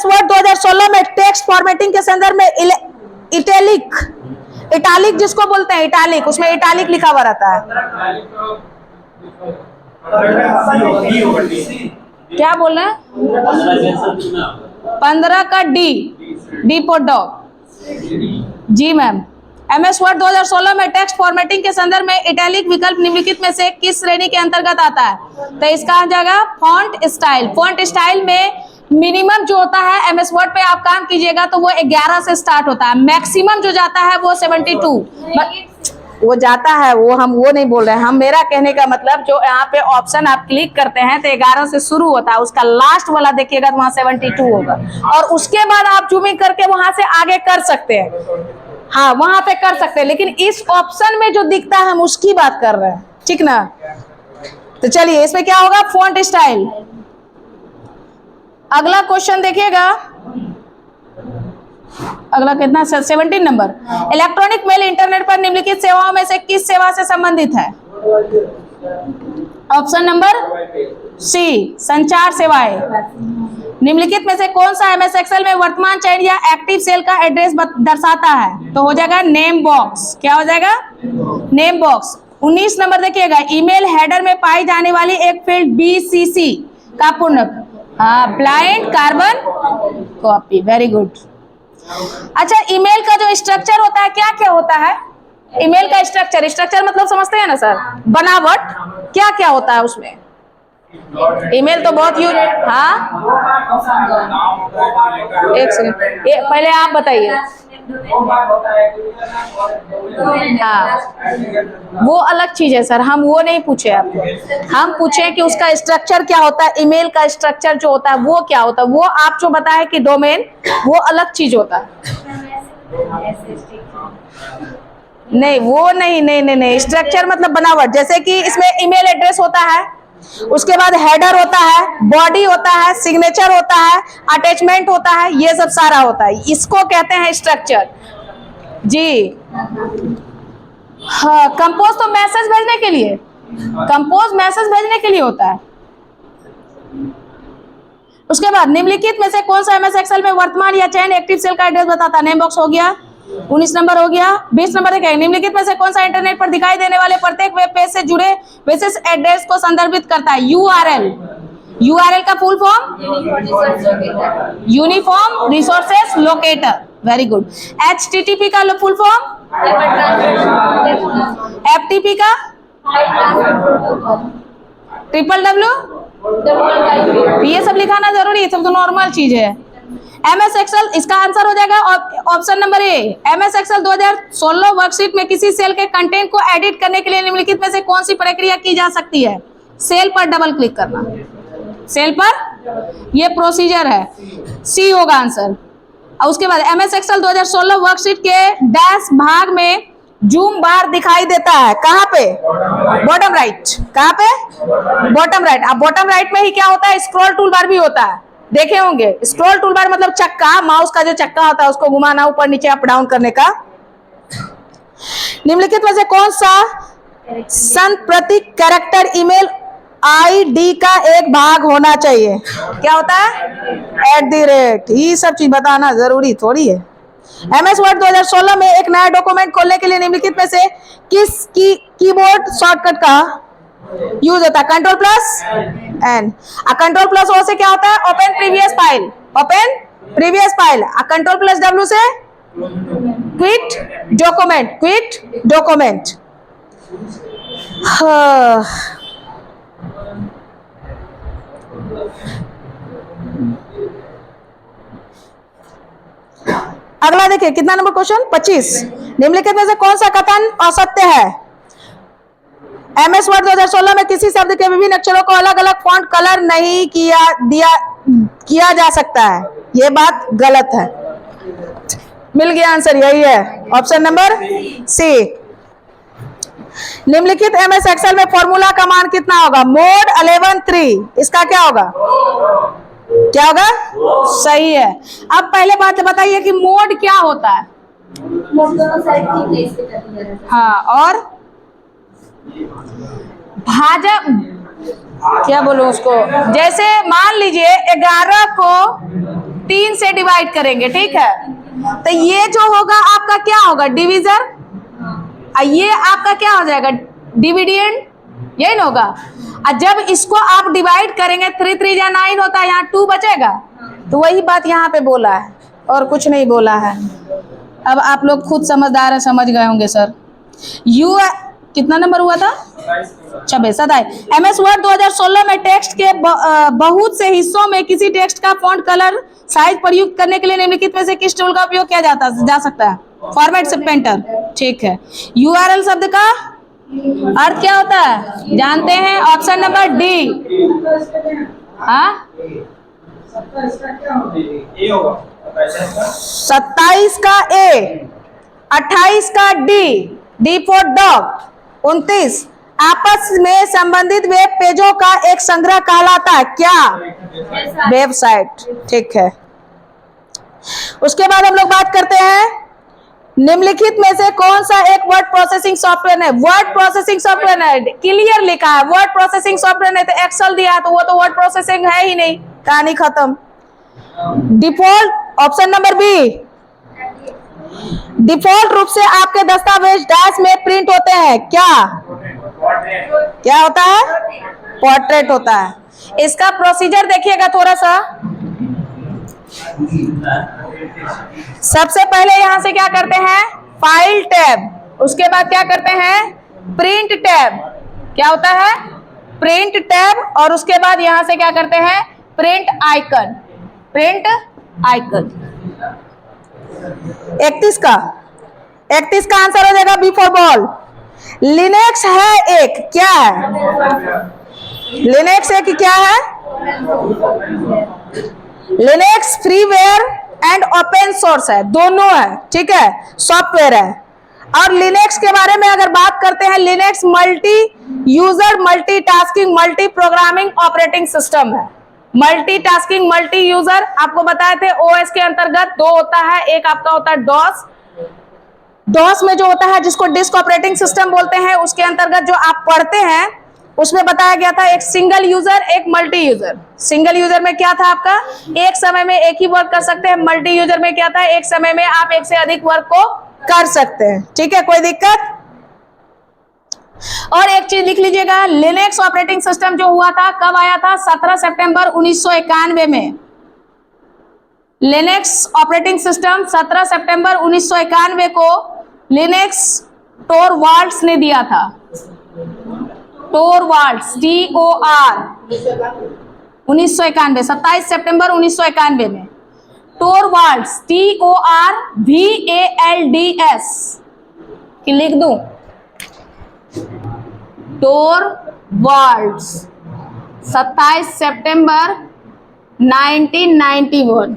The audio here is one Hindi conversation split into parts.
वर्ड 2016 में टेक्स्ट फॉर्मेटिंग के संदर्भ में इटैलिक जिसको बोलते हैं इटैलिक, उसमें इटैलिक लिखा हुआ रहता है। क्या बोल रहे हैं? 15 का डी फॉर डॉग। जी मैम। MS वर्ड 2016 में टेक्स्ट फॉर्मेटिंग के संदर्भ में इटैलिक विकल्प निम्नलिखित में से किस श्रेणी के अंतर्गत आता है? तो इसका आ जाएगा फॉन्ट स्टाइल। फॉन्ट स्टाइल में मिनिमम जो होता है MS वर्ड पे आप काम कीजिएगा तो वो 11 से स्टार्ट होता है, मैक्सिमम जो जाता है वो 72 वो जाता है। वो हम वो नहीं बोल रहे हैं, हम मेरा कहने का मतलब जो यहाँ पे ऑप्शन आप क्लिक करते हैं तो 11 से शुरू होता है, उसका लास्ट वाला देखिएगा तो वहां 72 होगा, और उसके बाद आप जूमिंग करके वहां से आगे कर सकते हैं। हाँ वहां पे कर सकते हैं, लेकिन इस ऑप्शन में जो दिखता है हम उसकी बात कर रहे हैं, ठीक ना। तो चलिए इसमें क्या होगा, फॉन्ट स्टाइल। अगला क्वेश्चन देखिएगा, अगला कितना 17 नंबर। इलेक्ट्रॉनिक मेल इंटरनेट पर निम्नलिखित सेवाओं में से किस सेवा से संबंधित है? ऑप्शन नंबर सी संचार सेवाएं। निम्नलिखित में से कौन सा MS एक्सेल में वर्तमान चयन या एक्टिव सेल का एड्रेस दर्शाता है? तो हो जाएगा नेम बॉक्स। क्या हो जाएगा? Name box. 19 नंबर देखिएगा, ईमेल हेडर में पाई जाने वाली एक फील्ड BCC का पूर्ण blind carbon copy. Very good. अच्छा, ईमेल का जो स्ट्रक्चर होता है क्या क्या होता है? ईमेल का स्ट्रक्चर मतलब समझते हैं ना सर, बनावट क्या क्या होता है उसमें? ईमेल तो बहुत यूज। हाँ एक सेकंड, पहले आप बताइए। हाँ वो अलग चीज है सर, हम वो नहीं पूछे आपको, हम पूछे कि उसका स्ट्रक्चर क्या होता है। ईमेल का स्ट्रक्चर जो होता है वो क्या होता है, वो आप जो बताए कि डोमेन, वो अलग चीज होता है। नहीं वो नहीं, स्ट्रक्चर मतलब बनावट। जैसे कि इसमें ईमेल एड्रेस होता है, उसके बाद हेडर होता है, बॉडी होता है, सिग्नेचर होता है, अटैचमेंट होता है, ये सब सारा होता है, इसको कहते हैं स्ट्रक्चर। जी हाँ, कंपोज तो मैसेज भेजने के लिए, कंपोज मैसेज भेजने के लिए होता है। उसके बाद निम्नलिखित में से कौन सा MS एक्सेल में वर्तमान या चयन एक्टिव सेल का एड्रेस बताता है? नेम बॉक्स हो गया, 19 नंबर हो गया। 20 नंबर देखिए, निम्नलिखित में से कौन सा इंटरनेट पर दिखाई देने वाले प्रत्येक वेब पेज से जुड़े विशेष एड्रेस को संदर्भित करता है? URL का full form uniform resources locator. Very good. HTTP का फुल फॉर्म, FTP का www, ये सब लिखाना जरूरी है, सब तो नॉर्मल चीज है। MS एक्सेल, इसका आंसर हो जाएगा option number A. MS Excel 2016 worksheet में किसी सेल के कंटेंट को एडिट करने के लिए निम्नलिखित में से कौन सी प्रक्रिया की जा सकती है? सेल पर डबल क्लिक करना, सेल पर, ये प्रोसीजर है। सी होगा आंसर। और उसके बाद MS एक्सेल 2016 वर्कशीट के डैश भाग में जूम बार दिखाई देता है, कहाँ पे? Bottom right. कहाँ पे? Bottom right. अब बॉटम राइट में ही क्या होता है, स्क्रॉल टूल बार भी होता है, देखे होंगे। स्क्रॉल टूल बार मतलब चक्का, माउस का जो चक्का होता है उसको घुमाना, ऊपर नीचे अप डाउन करने का। निम्नलिखित में से कौन सा संप्रतीक कैरेक्टर ईमेल ID का एक भाग होना चाहिए? क्या होता है? @ ये सब चीज बताना जरूरी थोड़ी है। MS वर्ड 2016 में एक नया डॉक्यूमेंट खोलने के लिए निम्नलिखित में से किस कीबोर्ड शॉर्टकट का यूज होता है? Ctrl+N। Ctrl+O से क्या होता है? Open previous file, open previous file. Ctrl+W से क्विट डॉक्यूमेंट। अगला देखिए, कितना नंबर क्वेश्चन? 25। निम्नलिखित में से कौन सा कथन असत्य है? MS वर्ड 2016 में किसी शब्द के विभिन्न अक्षरों को अलग अलग फॉन्ट कलर नहीं किया जा सकता है, ये बात गलत है। मिल गया आंसर, यही है ऑप्शन नंबर सी। निम्नलिखित MS एक्सेल में फॉर्मूला का मान कितना होगा? मोड 11(3), इसका क्या होगा? क्या होगा? सही है। अब पहले बात बताइए कि मोड क्या होता है? हाँ, और भाजक, क्या बोलूं उसको, जैसे मान लीजिए 11 को 3 से डिवाइड करेंगे, ठीक है। तो ये जो होगा आपका क्या होगा, डिवीजर, ये आपका क्या हो जाएगा, डिविडेंड, यही ना होगा। और जब इसको आप डिवाइड करेंगे 3 3 या 9 होता है, यहाँ 2 बचेगा। तो वही बात यहाँ पे बोला है और कुछ नहीं बोला है। अब आप लोग खुद समझदार है, समझ गए होंगे सर। यू कितना नंबर हुआ था, 27। MS वर्ड 2016 में टेक्स्ट के बहुत से हिस्सों में किसी टेक्स्ट का फॉन्ट कलर साइज प्रयुक्त करने के लिए निम्नलिखित में से किस टूल का उपयोग किया जा सकता है, फॉर्मेट से पेंटर, ठीक है। URL शब्द का अर्थ क्या होता है जानते हैं, ऑप्शन नंबर डी। हाँ 27 का ए, 28 का डी फॉर डॉग, 29 आपस में संबंधित वेब पेजों का एक संग्रह कहलाता है क्या, वेबसाइट, ठीक है। उसके बाद हम लोग बात करते हैं निम्नलिखित में से कौन सा एक वर्ड प्रोसेसिंग सॉफ्टवेयर है, वर्ड प्रोसेसिंग सॉफ्टवेयर है, क्लियर लिखा है वर्ड प्रोसेसिंग सॉफ्टवेयर, नहीं तो एक्सेल दिया है तो वो तो वर्ड प्रोसेसिंग है ही नहीं, कहानी खत्म। Default, option number B, default रूप से आपके दस्तावेज डैश में प्रिंट होते हैं क्या होता है, पोर्ट्रेट होता है। इसका प्रोसीजर देखिएगा थोड़ा सा। सबसे पहले यहां से क्या करते हैं, फाइल टैब, उसके बाद क्या करते हैं, प्रिंट टैब, क्या होता है, प्रिंट टैब, और उसके बाद यहां से क्या करते हैं, प्रिंट आइकन, प्रिंट आइकन। 31 का आंसर हो जाएगा बी फॉर बॉल। लिनक्स है एक, क्या है, लिनक्स एक क्या है, Linux freeware and open source है, दोनों है, ठीक है, सॉफ्टवेयर है। और लिनक्स के बारे में अगर बात करते हैं, Linux multi user, multitasking, multi programming operating system है। मल्टीटास्किंग, मल्टी यूजर आपको बताए थे, ओएस के अंतर्गत 2 होता है, एक आपका होता है डॉस, डॉस में जो होता है जिसको डिस्क ऑपरेटिंग सिस्टम बोलते हैं, उसके अंतर्गत जो आप पढ़ते हैं उसमें बताया गया था एक सिंगल यूजर, एक मल्टी यूजर। सिंगल यूजर में क्या था आपका, एक समय में एक ही वर्क कर सकते हैं, मल्टी यूजर में क्या था, एक समय में आप एक से अधिक वर्क को कर सकते हैं, ठीक है, कोई दिक्कत। और एक चीज लिख लीजिएगा, लिनक्स ऑपरेटिंग सिस्टम जो हुआ था कब आया था, 17 सितंबर 1991 में। लिनक्स ऑपरेटिंग सिस्टम 17 सितंबर 1991 को लिनक्स टोरवाल्ड्स ने दिया था, टोरवाल्ड्स, TOR, 1991, 27 सितंबर 1991 में। टोरवाल्ड्स, TORVALDS, कि लिख दूं, टोरवाल्ड्स, 27 सितंबर 1991।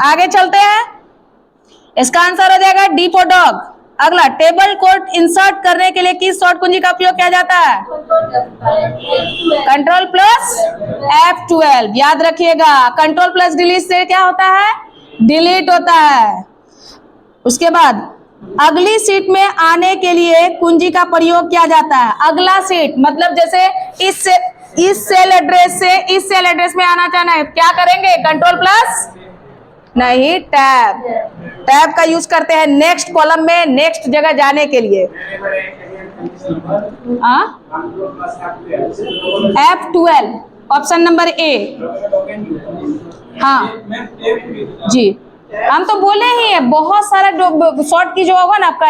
आगे चलते हैं, इसका आंसर हो जाएगा डी फॉर डॉग। अगला, टेबल कोड इंसर्ट करने के लिए किस शॉर्ट कुंजी का उपयोग किया जाता है, कंट्रोल प्लस F12, याद रखिएगा। कंट्रोल प्लस डिलीट से क्या होता है, डिलीट होता है। उसके बाद अगली सीट में आने के लिए कुंजी का प्रयोग किया जाता है। अगला सीट मतलब जैसे इस सेल एड्रेस से इस सेल एड्रेस में आना चाहना है, क्या करेंगे, कंट्रोल प्लस नहीं, टैब का यूज करते हैं नेक्स्ट कॉलम में, नेक्स्ट जगह जाने के लिए। F12, ऑप्शन नंबर ए। हाँ जी, हम तो बोले ही है, बहुत सारा जो शॉर्ट की जो होगा ना आपका,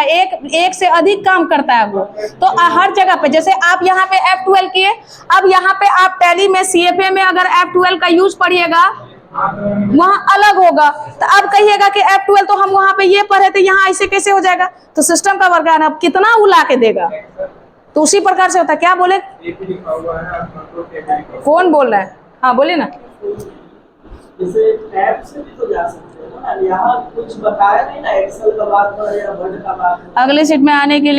एक से अधिक काम करता है वो, तो हर जगह पे, जैसे आप यहाँ पे F12 किए, अब यहाँ पे आप टैली में, CFA में अगर F12 का यूज पढ़िएगा वहां अलग होगा, तो अब कहिएगा कि F12 तो हम वहां पे ये पढ़े थे, यहाँ ऐसे कैसे हो जाएगा, तो सिस्टम का वर्क है, कितना उला के देगा, तो उसी प्रकार से होता है। क्या बोले, कौन बोल रहा है, हाँ बोले ना। जैसे टैब से भी तो जा सकते हैं ना, यहाँ कुछ बताया नहीं ना, एक्सेल का बात कर या वर्ड का बात। अगले सीट में आने के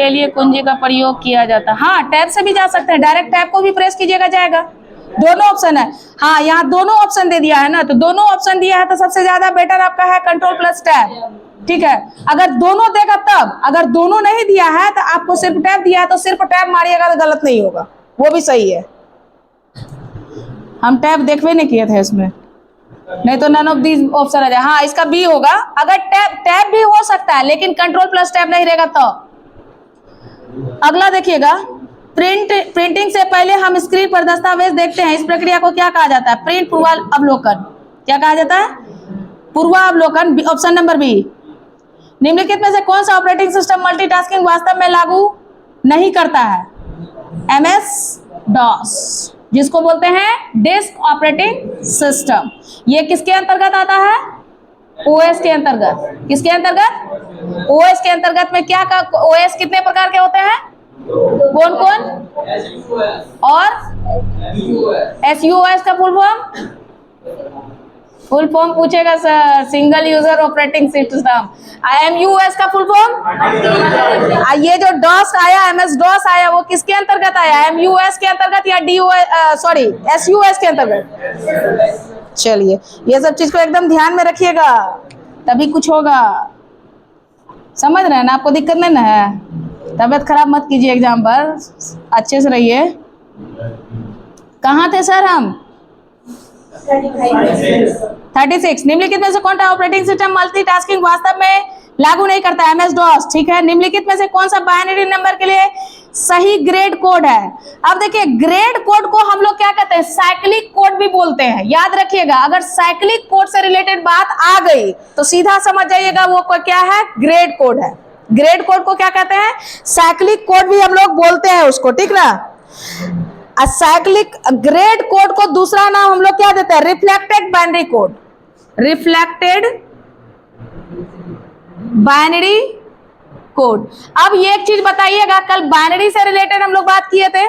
लिए कुंजी का प्रयोग किया जाता है। हाँ, टैब से भी जा सकते हैं, डायरेक्ट टैब को भी प्रेस कीजिएगा जाएगा, दोनों ऑप्शन है। हाँ, यहाँ दोनों ऑप्शन दे दिया है ना, तो दोनों ऑप्शन दिया है तो सबसे ज्यादा बेटर आपका है कंट्रोल प्लस टैब, ठीक है, अगर दोनों देगा तब, अगर दोनों नहीं दिया है तो आपको सिर्फ टैब दिया है तो सिर्फ टैब मारिएगा तो गलत नहीं होगा, वो भी सही है। हम टैब देखवे नहीं किए थे इसमें, नहीं तो नन ऑफ दीज ऑप्शन आ जाए। हाँ, इसका बी होगा। अगर टैब भी हो सकता है लेकिन कंट्रोल प्लस टैब नहीं रहेगा तो। अगला देखिएगा, प्रिंटिंग से पहले हम स्क्रीन पर दस्तावेज देखते हैं, इस प्रक्रिया को क्या कहा जाता है? प्रिंट पूर्वावलोकन। क्या कहा जाता है? पूर्वावलोकन। Option number B. निम्नलिखित में से कौन सा ऑपरेटिंग सिस्टम मल्टीटास्किंग वास्तव में लागू नहीं करता है? MS DOS, जिसको बोलते हैं डिस्क ऑपरेटिंग सिस्टम। ये किसके अंतर्गत आता है? OS के अंतर्गत। किसके अंतर्गत? OS के अंतर्गत में क्या का OS कितने प्रकार के होते हैं? कौन कौन? और SUOS का फुल फॉर्म पूछेगा sir, single user operating system. MUOS का फुल फॉर्म? ये जो DOS आया, MS DOS आया, वो किसके अंतर्गत आया? MUOS के अंतर्गत या SUOS के अंतर्गत? चलिए, ये सब चीज को एकदम ध्यान में रखिएगा, तभी कुछ होगा। समझ रहे हैं ना? आपको दिक्कत नहीं ना है? तबीयत खराब मत कीजिए एग्जाम पर, अच्छे से रहिए। कहाँ थे सर हम? 36। निम्नलिखित में से कौन सा ऑपरेटिंग सिस्टम मल्टीटास्किंग वास्तव में लागू नहीं करता है? MS DOS। ठीक है, निम्नलिखित में से कौन सा बाइनरी नंबर के लिए सही ग्रेड कोड है? अब देखिए, ग्रेड कोड को हम लोग क्या कहते हैं? साइक्लिक कोड भी बोलते हैं। याद रखिएगा, अगर साइक्लिक कोड से रिलेटेड बात आ गई तो सीधा समझ जाइएगा वो क्या है? ग्रेड कोड है। ग्रेड कोड को क्या कहते हैं? साइक्लिक कोड भी हम लोग बोलते हैं उसको, ठीक ना? साइक्लिक ग्रेड कोड को दूसरा नाम हम लोग क्या देते हैं? Reflected binary code. Reflected binary code. अब ये एक चीज बताइएगा, कल बाइनरी से रिलेटेड हम लोग बात किए थे,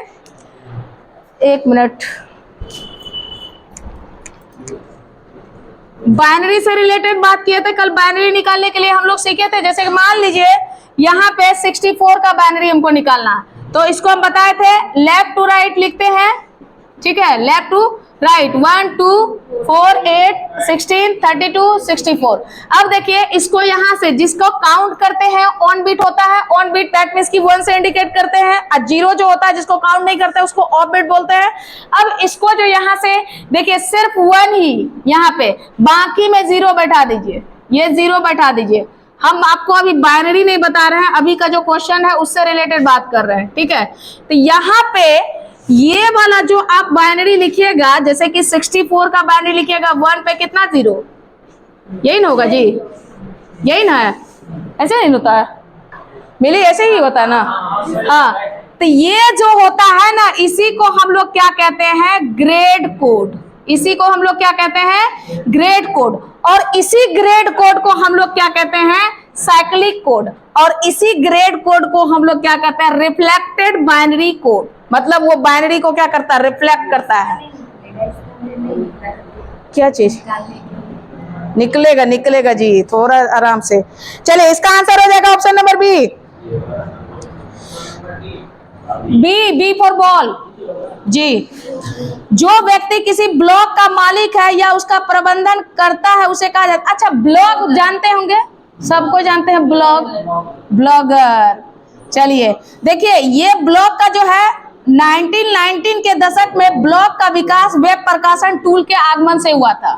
एक मिनट, बाइनरी से रिलेटेड बात किए थे कल। बाइनरी निकालने के लिए हम लोग सीखे थे, जैसे कि मान लीजिए यहाँ पे 64 का बाइनरी हमको निकालना है, तो इसको हम बताए थे लेफ्ट टू राइट लिखते हैं, ठीक है? Left to right, 1 2 4 8 16 32 64। अब देखिए, इसको यहाँ से जिसको काउंट करते हैं ऑन बीट होता है, ऑन बीट दैट मीन्स कि 1 से इंडिकेट करते हैं, और 0 जो होता है जिसको काउंट नहीं करते उसको ऑफ बीट बोलते हैं। अब इसको जो यहाँ से देखिए, सिर्फ 1 ही यहाँ पे, बाकी में 0 बैठा दीजिए, ये 0 बैठा दीजिए। हम आपको अभी बाइनरी नहीं बता रहे हैं, अभी का जो क्वेश्चन है उससे रिलेटेड बात कर रहे हैं, ठीक है? तो यहाँ पे ये वाला जो आप बाइनरी लिखिएगा, जैसे कि 64 का बाइनरी लिखिएगा, 1 पे कितना 0? यही ना होगा जी? यही ना है? ऐसे नहीं होता है मिली? ऐसे ही होता है ना? हाँ, तो ये जो होता है ना, इसी को हम लोग क्या कहते हैं? Grade code. इसी को हम लोग क्या कहते हैं? Grade code. और इसी ग्रेड कोड को हम लोग क्या कहते हैं? Cyclic code. और इसी ग्रेड कोड को हम लोग क्या कहते हैं? Reflected binary code. मतलब वो बाइनरी को क्या करता है? रिफ्लेक्ट करता है। क्या चीज? निकलेगा निकलेगा जी, थोड़ा आराम से। चलिए, इसका आंसर हो जाएगा option number B. B for ball G. जो व्यक्ति किसी ब्लॉग का मालिक है या उसका प्रबंधन करता है उसे कहा जाता है। अच्छा, ब्लॉग जानते होंगे, सबको जानते हैं ब्लॉग, ब्लॉगर। चलिए देखिए, ये ब्लॉग का जो है 1919 के दशक में ब्लॉग का विकास वेब प्रकाशन टूल के आगमन से हुआ था।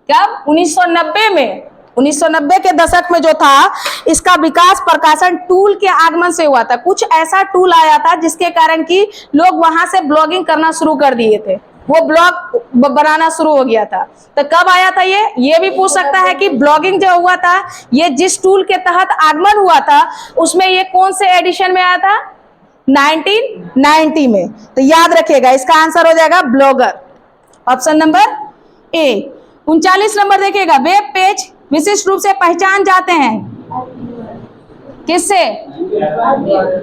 कब? 1990 में। 1990 के दशक में जो था, इसका विकास प्रकाशन टूल के आगमन से हुआ था। कुछ ऐसा टूल आया था जिसके कारण कि लोग वहां से ब्लॉगिंग करना शुरू कर दिए थे, वो ब्लॉग बनाना शुरू हो गया था। तो कब आया था ये भी पूछ सकता है कि ब्लॉगिंग जो हुआ था, ये जिस टूल के तहत आगमन हुआ था, उसमें ये कौन से एडिशन में आया था? 1990 में। तो याद रखिएगा, इसका आंसर हो जाएगा ब्लॉगर, ऑप्शन नंबर ए। 39 नंबर देखिएगा, वेब पेज विशिष्ट रूप से पहचान जाते हैं किससे?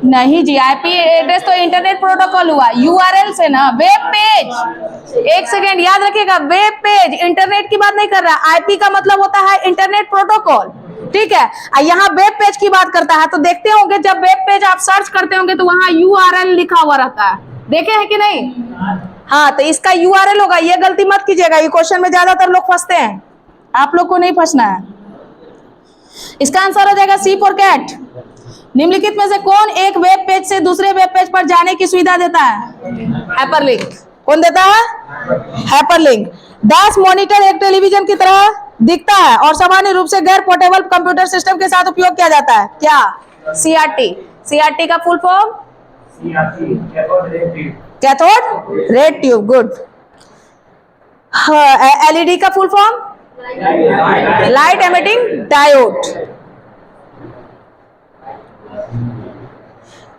नहीं जी, आईपी एड्रेस तो इंटरनेट प्रोटोकॉल हुआ, यूआरएल से ना। वेब पेज, एक सेकेंड याद रखिएगा, वेब पेज इंटरनेट की बात नहीं कर रहा, आईपी का मतलब होता है इंटरनेट प्रोटोकॉल, ठीक है? यहाँ वेब पेज की बात करता है। तो देखते होंगे जब वेब पेज आप सर्च करते होंगे तो वहां यूआरएल लिखा हुआ रहता है, देखे हैं कि नहीं? हाँ, तो इसका यूआरएल होगा। ये गलती मत कीजिएगा, ये क्वेश्चन में ज्यादातर लोग फंसते हैं, आप लोग को नहीं फंसना है। इसका आंसर हो जाएगा सी फॉर कैट। निम्नलिखित में से कौन एक वेब पेज से दूसरे वेब पेज पर जाने की सुविधा देता है? हाइपरलिंक। कौन देता है? हाइपरलिंक। डैश मॉनिटर एक टेलीविजन की तरह दिखता है और सामान्य रूप से गैर पोर्टेबल कंप्यूटर सिस्टम के साथ उपयोग किया जाता है। क्या? सीआरटी। सीआरटी का full form? Cathode ray tube. Good. LED का full form? Light emitting diode.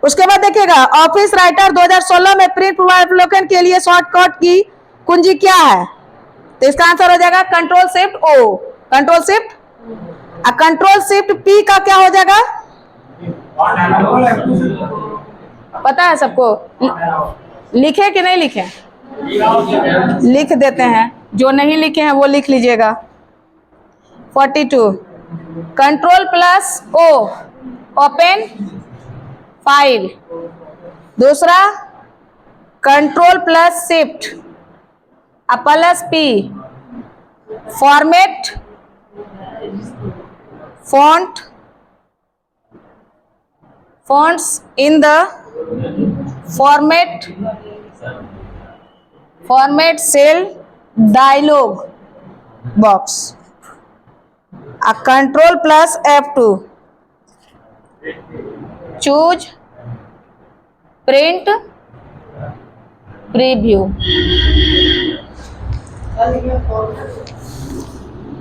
उसके बाद देखिएगा, ऑफिस राइटर 2016 में प्रिंट पुनरावलोकन के लिए शॉर्टकट की कुंजी क्या है? तो इसका आंसर हो जाएगा control shift O. Control shift, control shift P का क्या हो जाएगा? पता है सबको? लिखे कि नहीं लिखे? लिख देते हैं, जो नहीं लिखे हैं वो लिख लीजिएगा। 42 control plus O open file. दूसरा control plus shift plus P format font fonts in the format cell dialog box. A control plus F2 choose print preview।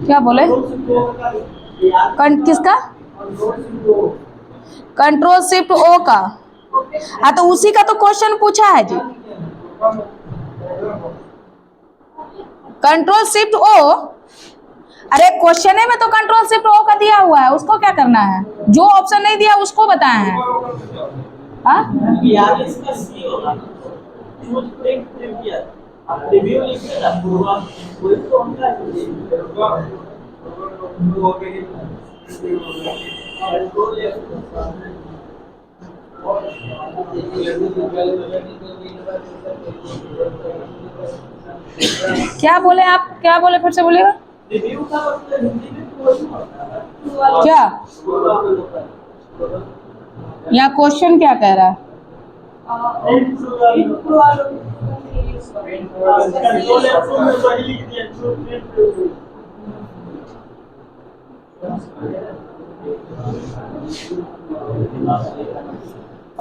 क्या बोले? किसका? कंट्रोल शिफ्ट ओ का। हाँ तो उसी का तो क्वेश्चन पूछा है जी। कंट्रोल शिफ्ट ओ, अरे क्वेश्चन में तो कंट्रोल शिफ्ट ओ का दिया हुआ है, उसको क्या करना है? जो ऑप्शन नहीं दिया उसको बताया है। हाँ क्या बोले आप? क्या बोले? फिर से बोलिएगा। रिव्यू का मतलब हिंदी में क्या यहाँ क्वेश्चन क्या कह रहा है?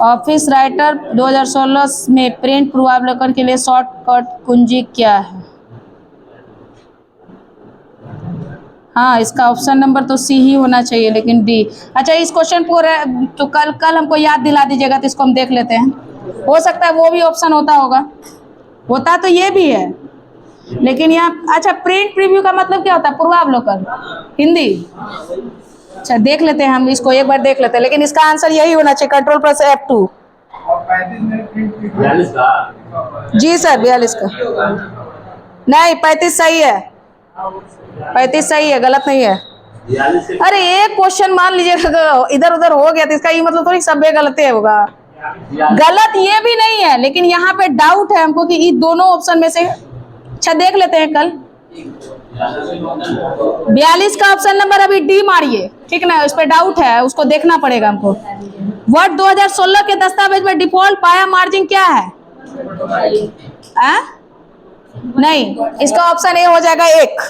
ऑफिस राइटर 2016 में प्रिंट पूर्वावलोकन के लिए शॉर्टकट कुंजी क्या है? हाँ इसका ऑप्शन नंबर तो सी ही होना चाहिए, लेकिन डी। अच्छा इस क्वेश्चन को तो कल हमको याद दिला दीजिएगा, तो इसको हम देख लेते हैं। हो सकता है वो भी ऑप्शन होता होगा, होता तो ये भी है, लेकिन यहाँ अच्छा प्रिंट प्रीव्यू का मतलब क्या होता है? पूर्वावलोकन हिंदी। अच्छा देख लेते हैं हम इसको, एक बार देख लेते हैं, लेकिन इसका आंसर यही होना चाहिए, कंट्रोल प्लस F2। जी सर 42 का नहीं, 35 सही है, 35 सही है, गलत नहीं है। अरे एक क्वेश्चन मान लीजिएगा इधर उधर हो गया तो इसका ये मतलब थोड़ी सब गलत होगा। गलत ये भी नहीं है, लेकिन यहाँ पे डाउट है हमको कि ये दोनों ऑप्शन में से। अच्छा देख लेते हैं कल 42 का ऑप्शन नंबर अभी डी मारिए, ठीक ना? इस पे डाउट है, उसको देखना पड़ेगा हमको। वर्ड 2016 के दस्तावेज में डिफॉल्ट पाया मार्जिन क्या है? नहीं, इसका ऑप्शन ए हो जाएगा। एक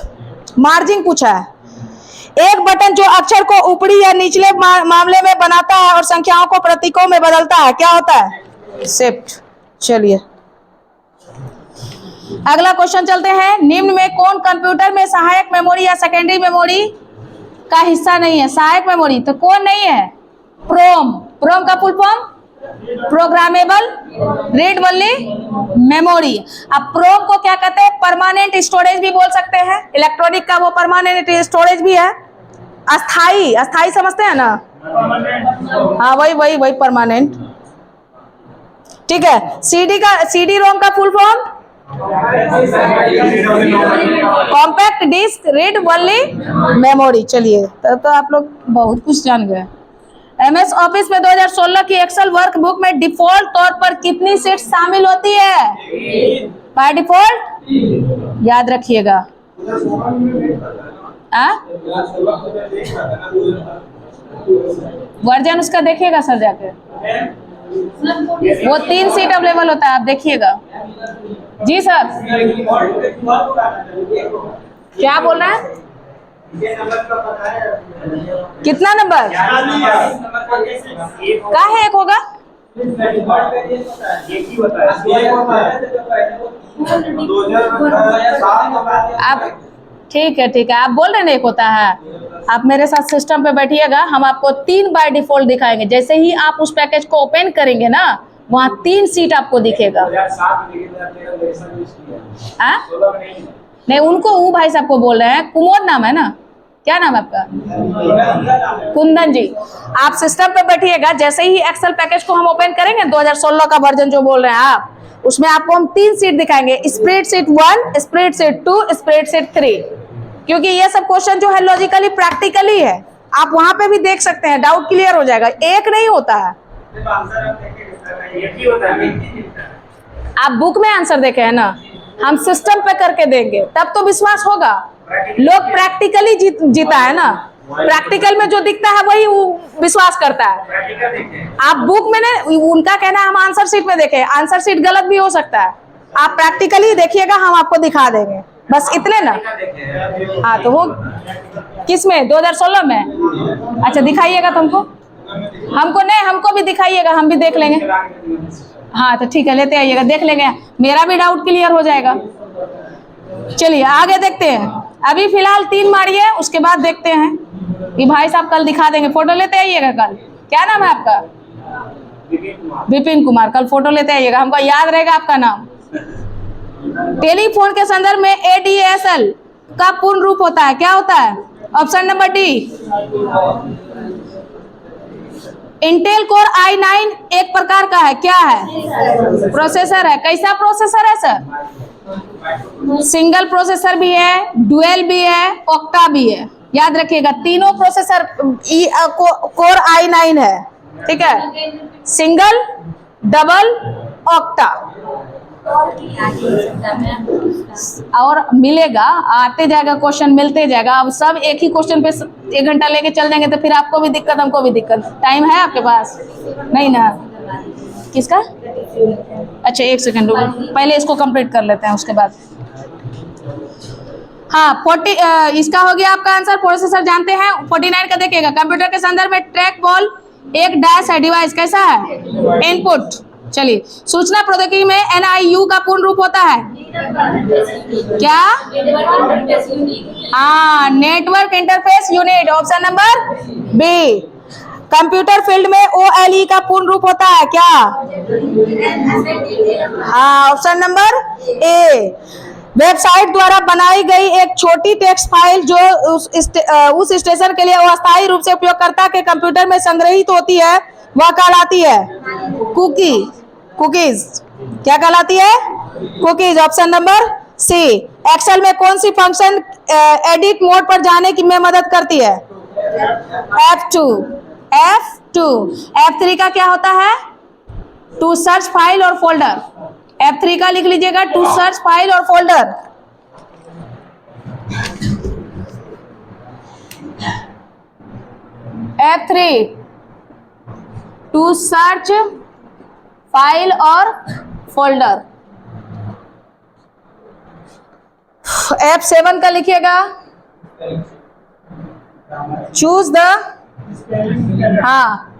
मार्जिन पूछा है, एक बटन जो अक्षर को ऊपरी या निचले मामले में बनाता है और संख्याओं को प्रतीकों में बदलता है, क्या होता है? शिफ्ट। चलिए अगला क्वेश्चन चलते हैं। निम्न में कौन कंप्यूटर में सहायक मेमोरी या सेकेंडरी मेमोरी का हिस्सा नहीं है? सहायक मेमोरी तो कौन नहीं है? प्रोम। प्रोम का full form programmable read only memory. अब प्रोम को क्या कहते हैं? परमानेंट स्टोरेज भी बोल सकते हैं। इलेक्ट्रॉनिक का वो परमानेंट स्टोरेज भी है। अस्थाई, अस्थाई समझते हैं ना? हाँ वही परमानेंट, ठीक है। सीडी रोम का full form compact disc read only memory. चलिए तब तो आप लोग बहुत कुछ जान गए। MS ऑफिस में 2016 की एक्सेल वर्कबुक में डिफॉल्ट तौर पर कितनी शीट शामिल होती है? बाय डिफॉल्ट याद रखिएगा। वर्जन उसका देखिएगा सर जाके, वो 3 सीट अवेलेबल होता है, आप देखिएगा। जी सर, क्या बोल रहे हैं? कितना नंबर का है? एक होगा, आप ठीक है आप बोल रहे हैं एक होता है। आप मेरे साथ सिस्टम पे बैठिएगा, हम आपको 3 बाय डिफॉल्ट दिखाएंगे। जैसे ही आप उस पैकेज को ओपन करेंगे ना, वहाँ 3 सीट आपको दिखेगा। नहीं, उनको वो भाई साहब को बोल रहे हैं, कुमोद नाम है ना, क्या नाम है आपका? कुंदन जी। आप सिस्टम पे बैठिएगा, जैसे ही एक्सेल पैकेज को हम ओपन करेंगे 2016 का वर्जन जो बोल रहे हैं आप, उसमें आपको हम 3 सीट दिखाएंगे, स्प्रेडशीट 1, स्प्रेडशीट 2, स्प्रेडशीट 3। क्योंकि ये सब क्वेश्चन जो है लॉजिकली प्रैक्टिकली है, आप वहां पे भी देख सकते हैं, डाउट क्लियर हो जाएगा। एक नहीं होता है, आप बुक में आंसर देखे है ना, हम सिस्टम पे करके देंगे तब तो विश्वास होगा। लोग प्रैक्टिकली जीता है ना, प्रैक्टिकल में जो दिखता है वही विश्वास करता है। आप बुक में नहीं, उनका कहना है हम आंसर शीट में देखें, आंसर शीट गलत भी हो सकता है। आप प्रैक्टिकली देखिएगा, हम आपको दिखा देंगे, बस इतने ना। हाँ तो वो किस में? 2016 में। अच्छा दिखाइएगा तुमको, हमको नहीं, हमको भी दिखाइएगा, हम भी देख लेंगे। हाँ तो ठीक है, लेते आइएगा, देख लेंगे, मेरा भी डाउट क्लियर हो जाएगा। चलिए आगे देखते हैं। अभी फिलहाल 3 मारिए, उसके बाद देखते हैं। ये भाई साहब कल दिखा देंगे, फोटो लेते आइएगा कल। क्या नाम है आपका? विपिन कुमार। कल फोटो लेते आइएगा, हमको याद रहेगा आपका नाम। टेलीफोन के संदर्भ में ADSL का पूर्ण रूप होता है, क्या होता है? Option number D. Intel core i9 एक प्रकार का है, क्या है? प्रोसेसर है। कैसा प्रोसेसर है सर? सिंगल प्रोसेसर भी है, डुअल भी है, ऑक्टा भी है। याद रखिएगा, तीनों प्रोसेसर कोर i9 है, ठीक है? Single, double, octa. और मिलेगा, आते जाएगा क्वेश्चन, मिलते जाएगा। अब सब एक ही क्वेश्चन पे 1 घंटा लेके चल जाएंगे तो फिर आपको भी दिक्कत, हमको भी दिक्कत। टाइम है आपके पास? नहीं ना? किसका? अच्छा 1 सेकंड रुको, पहले इसको कंप्लीट कर लेते हैं, उसके बाद। हाँ 40 इसका हो गया आपका आंसर। प्रोसेसर जानते हैं। 49 का देखिएगा, कंप्यूटर के संदर्भ में ट्रैक बॉल एक डैश है, डिवाइस कैसा है? इनपुट। चलिए, सूचना प्रौद्योगिकी में NIU का पूर्ण रूप होता है क्या? हाँ, network interface unit. Option number B. Computer field में OLE का पूर्ण रूप होता है क्या? हाँ, ऑप्शन नंबर ए। वेबसाइट द्वारा बनाई गई एक छोटी टेक्स्ट फाइल जो उस स्टेशन के लिए अस्थायी रूप से उपयोगकर्ता के कंप्यूटर में संग्रहित होती है, वह कहलाती है कुकीज। क्या कहलाती है? Cookies. Option number C. Excel में कौन सी फंक्शन एडिट मोड पर जाने की में मदद करती है? F2। F3 का क्या होता है? टू सर्च फाइल और फोल्डर। F3 का लिख लीजिएगा, टू सर्च फाइल और folder. F3 to search file और फोल्डर। F7 का लिखिएगा, चूज द, हाँ,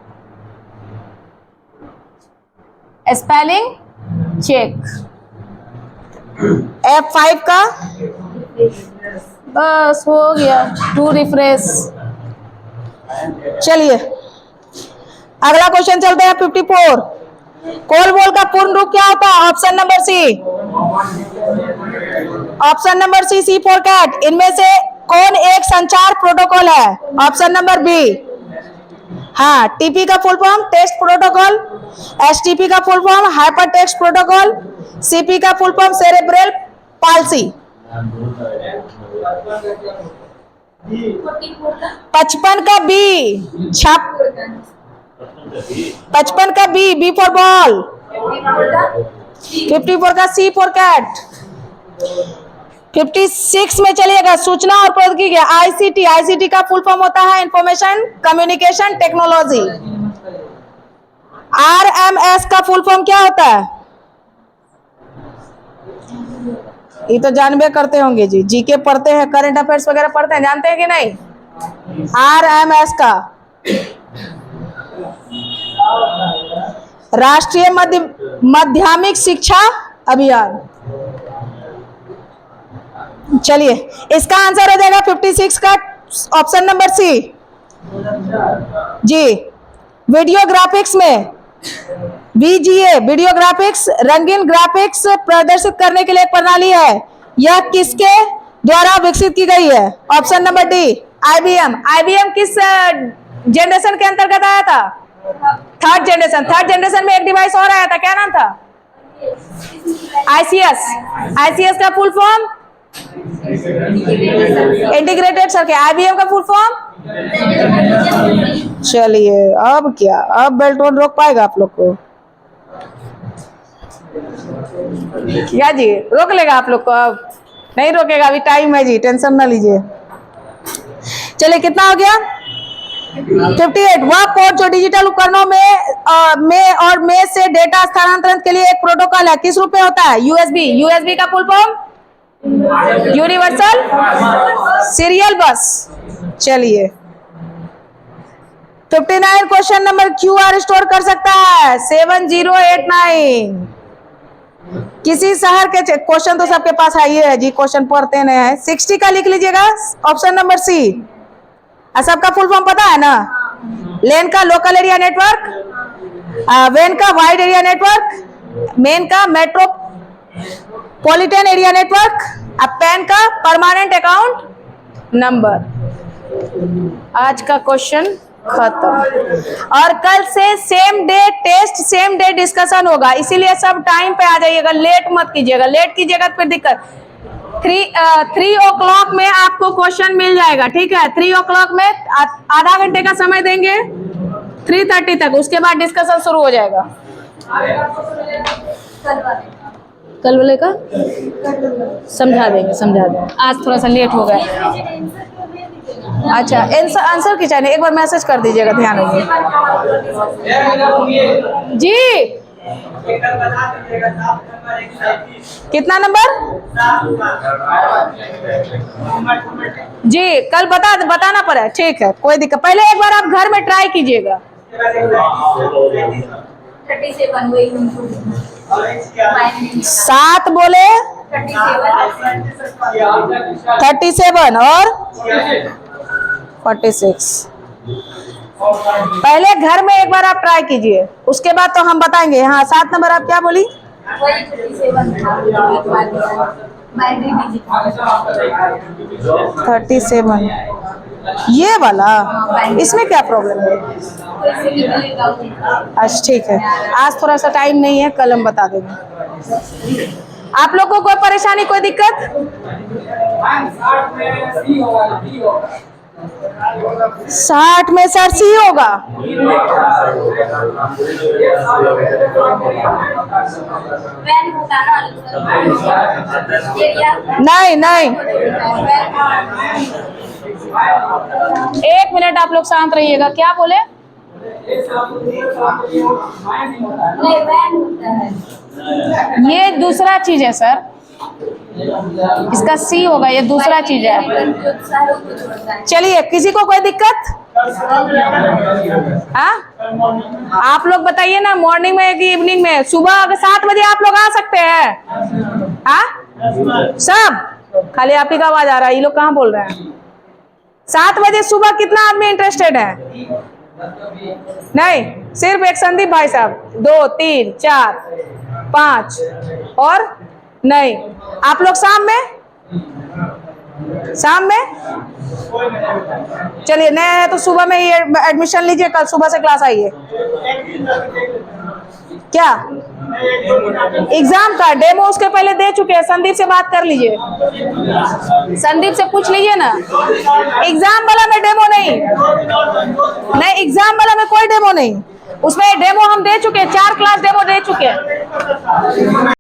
स्पेलिंग चेक। F5 का, बस हो गया, टू रिफ्रेश। चलिए अगला क्वेश्चन चलते हैं। 54। कॉल बॉल का पूर्ण रूप क्या होता है? Option number C. Option number C, C for cat. इनमें से कौन एक संचार प्रोटोकॉल है? Option number B. हाँ, TP का फुल फॉर्म टेक्स्ट प्रोटोकॉल, HTP का फुल फॉर्म हाइपर टेक्स्ट प्रोटोकॉल, CP का फुल फॉर्म सेरेब्रल पाल्सी। 55 का बी। 55 का B फॉर बॉल। 54 का C फॉर कैट। 56 में चलिएगा, सूचना और प्रौद्योगिकी, आईसीटी। आईसीटी का फुल फॉर्म होता है इंफॉर्मेशन कम्युनिकेशन टेक्नोलॉजी। आरएमएस का फुल फॉर्म क्या होता है? ये तो जानबे करते होंगे जी, जीके पढ़ते हैं, करंट अफेयर्स वगैरह पढ़ते हैं, जानते हैं कि नहीं? आरएमएस का राष्ट्रीय माध्यमिक शिक्षा अभियान। चलिए, इसका आंसर हो जाएगा 56 का ऑप्शन नंबर सी जी। वीडियो ग्राफिक्स में VGA वीडियो ग्राफिक्स रंगीन ग्राफिक्स प्रदर्शित करने के लिए एक प्रणाली है। यह किसके द्वारा विकसित की गई है? Option number D IBM। IBM किस जनरेशन के अंतर्गत आया था? Third generation. थर्ड जनरेशन में एक डिवाइस और आया था, क्या नाम था? ICS। ICS का full form integrated circuit. IBM का फुल फॉर्म। चलिए, अब क्या, अब बेल्टोन रोक पाएगा आप लोग को? क्या जी, रोक लेगा आप लोग को? अब नहीं रोकेगा, अभी टाइम है जी, टेंशन ना लीजिए। चलिए, कितना हो गया? 58। वह कोड जो डिजिटल उपकरणों में से डेटा स्थानांतरण के लिए एक प्रोटोकॉल है, किस रूप में होता है? USB। USB का फुल फॉर्म यूनिवर्सल सीरियल बस। चलिए, 59 क्वेश्चन नंबर QR स्टोर कर सकता है 7089। किसी शहर के क्वेश्चन तो सबके पास है ही है जी, क्वेश्चन पढ़ते नहीं है। 60 का लिख लीजिएगा, ऑप्शन नंबर सी। सबका फुल फॉर्म पता है ना? लेन का लोकल एरिया नेटवर्क, वेन का वाइड एरिया नेटवर्क, मेन का मेट्रोपॉलिटन एरिया नेटवर्क, पैन का परमानेंट अकाउंट नंबर। आज का क्वेश्चन खत्म। और कल से same day test, same day discussion होगा, इसीलिए सब टाइम पे आ जाइएगा, लेट मत कीजिएगा। लेट कीजिएगा तो फिर दिक्कत। 3 o'clock में आपको क्वेश्चन मिल जाएगा, ठीक है? 3 o'clock में आधा घंटे का समय देंगे 3:30 तक, उसके बाद डिस्कशन शुरू हो जाएगा। कल वाले का समझा देंगे। आज थोड़ा सा लेट हो गया। अच्छा, आंसर की चाहिए, एक बार मैसेज कर दीजिएगा, ध्यान रखिए जी। कितना नंबर जी? कल बताना पड़ा, ठीक है, कोई दिक्कत। पहले एक बार आप घर में ट्राई कीजिएगा। 7 बोले, 37 और 46। पहले घर में एक बार आप ट्राई कीजिए, उसके बाद तो हम बताएंगे। हाँ, 7 नंबर आप क्या बोली? 37 ये वाला, इसमें क्या प्रॉब्लम है? अच्छा, ठीक है, आज थोड़ा सा टाइम नहीं है, कल हम बता देंगे। आप लोग को कोई परेशानी, कोई दिक्कत? 60 में सर सी होगा। नहीं, 1 मिनट आप लोग शांत रहिएगा। क्या बोले? ये दूसरा चीज है सर, इसका सी होगा, ये दूसरा चीज है। चलिए, किसी को कोई दिक्कत? हाँ, आप लोग बताइए ना, मॉर्निंग में कि इवनिंग में? सुबह 7 बजे आप लोग आ सकते हैं? हाँ, सब खाली आप ही का आवाज आ रहा है, ये लोग कहाँ बोल रहे हैं? 7 बजे सुबह कितना आदमी इंटरेस्टेड है? नहीं, सिर्फ एक संदीप भाई साहब, 2 3 4 5 और नहीं। आप लोग शाम में चलिए, नया है तो सुबह में ये एडमिशन लीजिए, कल सुबह से क्लास आइए। क्या एग्जाम का डेमो उसके पहले दे चुके हैं, संदीप से बात कर लीजिए, संदीप से पूछ लीजिए ना। एग्जाम वाला में डेमो नहीं, एग्जाम वाला में कोई डेमो नहीं, उसमें डेमो हम दे चुके हैं, 4 क्लास डेमो दे चुके हैं।